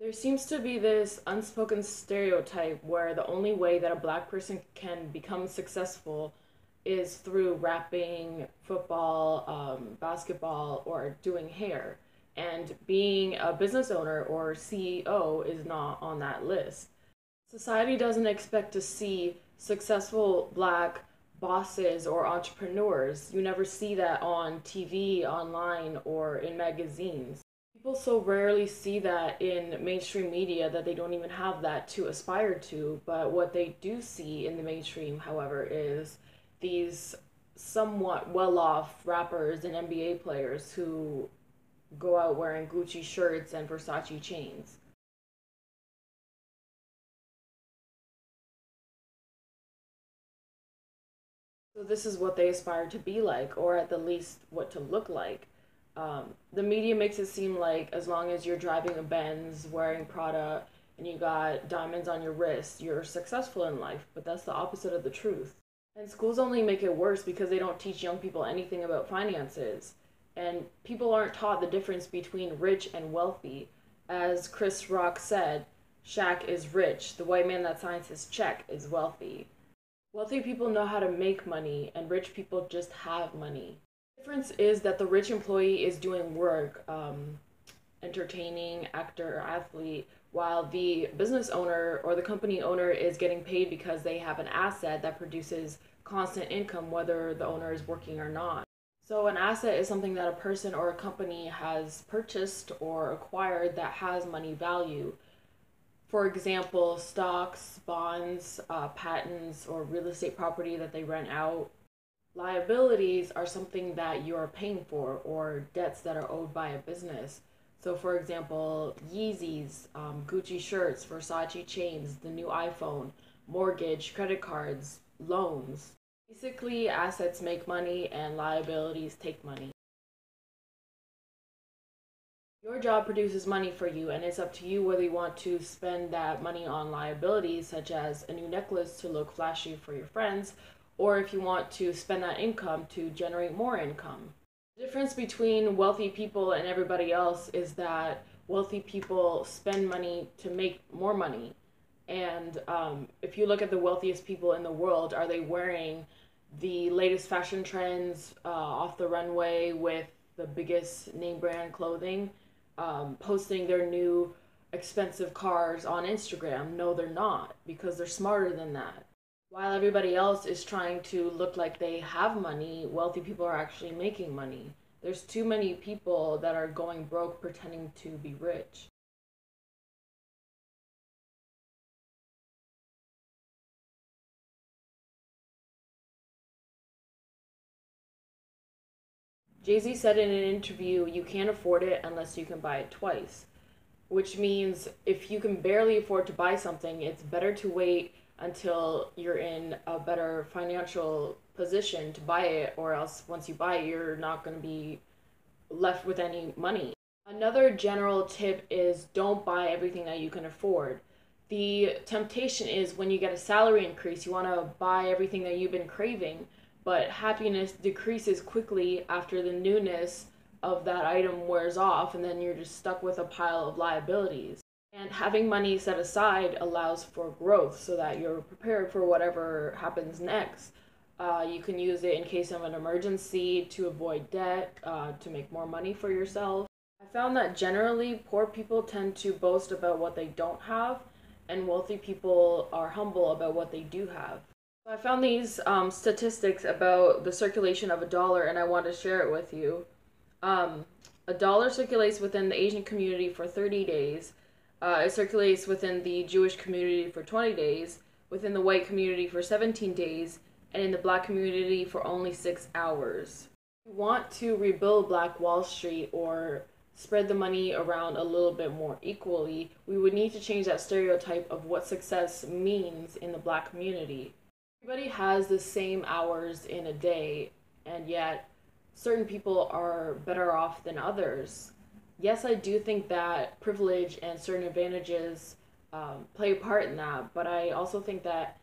There seems to be this unspoken stereotype where the only way that a black person can become successful is through rapping, football, basketball, or doing hair. And being a business owner or CEO is not on that list. Society doesn't expect to see successful black bosses or entrepreneurs. You never see that on TV, online, or in magazines. People so rarely see that in mainstream media that they don't even have that to aspire to. But what they do see in the mainstream, however, is these somewhat well off rappers and NBA players who go out wearing Gucci shirts and Versace chains. So this is what they aspire to be like, or at the least what to look like. The media makes it seem like as long as you're driving a Benz, wearing Prada, and you got diamonds on your wrist, you're successful in life. But that's the opposite of the truth. And schools only make it worse because they don't teach young people anything about finances. And people aren't taught the difference between rich and wealthy. As Chris Rock said, Shaq is rich. The white man that signs his check is wealthy. Wealthy people know how to make money, and rich people just have money. The difference is that the rich employee is doing work, entertaining, actor, or athlete, while the business owner or the company owner is getting paid because they have an asset that produces constant income, whether the owner is working or not. So, an asset is something that a person or a company has purchased or acquired that has money value. For example, stocks, bonds, patents, or real estate property that they rent out. Liabilities are something that you're paying for or debts that are owed by a business. So, for example, Yeezys, Gucci shirts, Versace chains, the new iPhone, mortgage, credit cards, loans. Basically, assets make money and liabilities take money. Your job produces money for you, and it's up to you whether you want to spend that money on liabilities, such as a new necklace to look flashy for your friends, or if you want to spend that income to generate more income. The difference between wealthy people and everybody else is that wealthy people spend money to make more money. And if you look at the wealthiest people in the world, are they wearing the latest fashion trends off the runway with the biggest name brand clothing? Posting their new expensive cars on Instagram. No, they're not, because they're smarter than that. While everybody else is trying to look like they have money, wealthy people are actually making money. There's too many people that are going broke pretending to be rich. Jay-Z said in an interview, you can't afford it unless you can buy it twice, which means if you can barely afford to buy something, it's better to wait until you're in a better financial position to buy it, or else once you buy it, you're not going to be left with any money. Another general tip is don't buy everything that you can afford. The temptation is when you get a salary increase, you want to buy everything that you've been craving, but happiness decreases quickly after the newness of that item wears off, and then you're just stuck with a pile of liabilities. And having money set aside allows for growth so that you're prepared for whatever happens next. You can use it in case of an emergency, to avoid debt, to make more money for yourself. I found that generally poor people tend to boast about what they don't have, and wealthy people are humble about what they do have. So I found these statistics about the circulation of a dollar, and I want to share it with you. Um, a dollar circulates within the Asian community for 30 days. It circulates within the Jewish community for 20 days, within the white community for 17 days, and in the black community for only 6 hours. If you want to rebuild Black Wall Street or spread the money around a little bit more equally, we would need to change that stereotype of what success means in the black community. Everybody has the same hours in a day, and yet certain people are better off than others. Yes, I do think that privilege and certain advantages play a part in that, but I also think that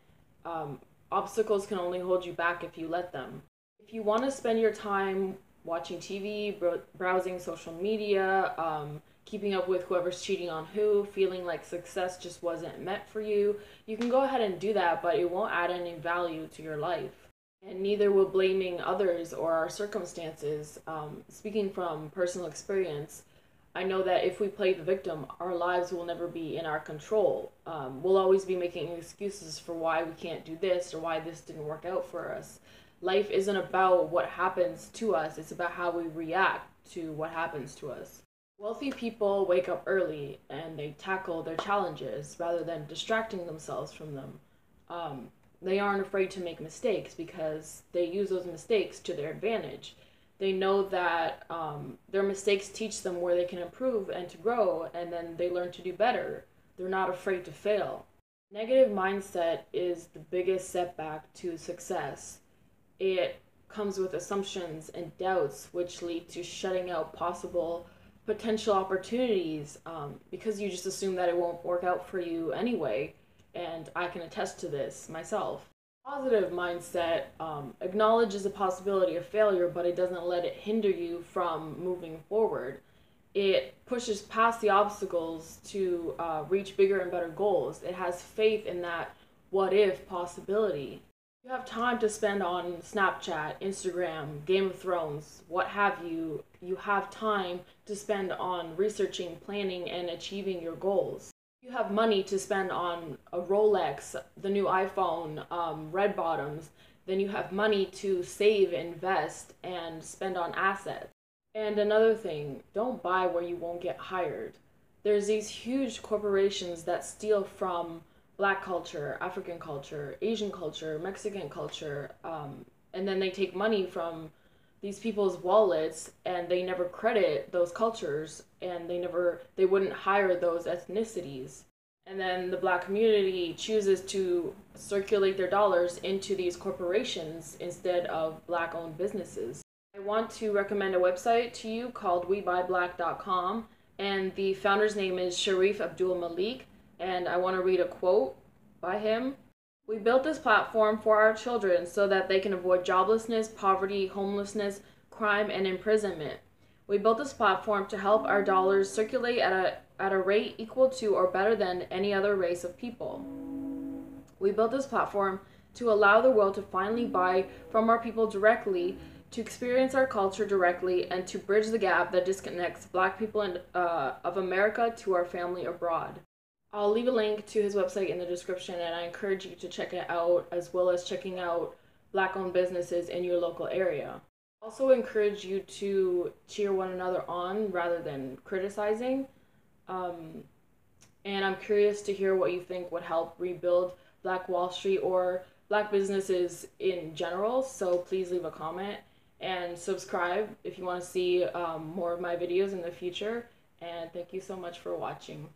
obstacles can only hold you back if you let them. If you want to spend your time watching TV, browsing social media, keeping up with whoever's cheating on who, feeling like success just wasn't meant for you, you can go ahead and do that, but it won't add any value to your life. And neither will blaming others or our circumstances. Speaking from personal experience, I know that if we play the victim, our lives will never be in our control. We'll always be making excuses for why we can't do this or why this didn't work out for us. Life isn't about what happens to us, it's about how we react to what happens to us. Wealthy people wake up early and they tackle their challenges rather than distracting themselves from them. They aren't afraid to make mistakes because they use those mistakes to their advantage. They know that their mistakes teach them where they can improve and to grow, and then they learn to do better. They're not afraid to fail. Negative mindset is the biggest setback to success. It comes with assumptions and doubts, which lead to shutting out possible potential opportunities because you just assume that it won't work out for you anyway. And I can attest to this myself. Positive mindset acknowledges the possibility of failure, but it doesn't let it hinder you from moving forward. It pushes past the obstacles to reach bigger and better goals. It has faith in that what if possibility. You have time to spend on Snapchat, Instagram, Game of Thrones, what have you. You have time to spend on researching, planning, and achieving your goals. You have money to spend on a Rolex, the new iPhone, red bottoms. Then you have money to save, invest, and spend on assets. And another thing, don't buy where you won't get hired. There's these huge corporations that steal from Black culture, African culture, Asian culture, Mexican culture, and then they take money from these people's wallets and they never credit those cultures, and they wouldn't hire those ethnicities. And then the Black community chooses to circulate their dollars into these corporations instead of Black owned businesses. I want to recommend a website to you called WeBuyBlack.com, and the founder's name is Sharif Abdul Malik, and I want to read a quote by him. "We built this platform for our children so that they can avoid joblessness, poverty, homelessness, crime, and imprisonment. We built this platform to help our dollars circulate at a rate equal to or better than any other race of people. We built this platform to allow the world to finally buy from our people directly, to experience our culture directly, and to bridge the gap that disconnects Black people of America to our family abroad." I'll leave a link to his website in the description, and I encourage you to check it out, as well as checking out Black-owned businesses in your local area. I also encourage you to cheer one another on rather than criticizing. And I'm curious to hear what you think would help rebuild Black Wall Street or Black businesses in general. So please leave a comment and subscribe if you want to see more of my videos in the future. And thank you so much for watching.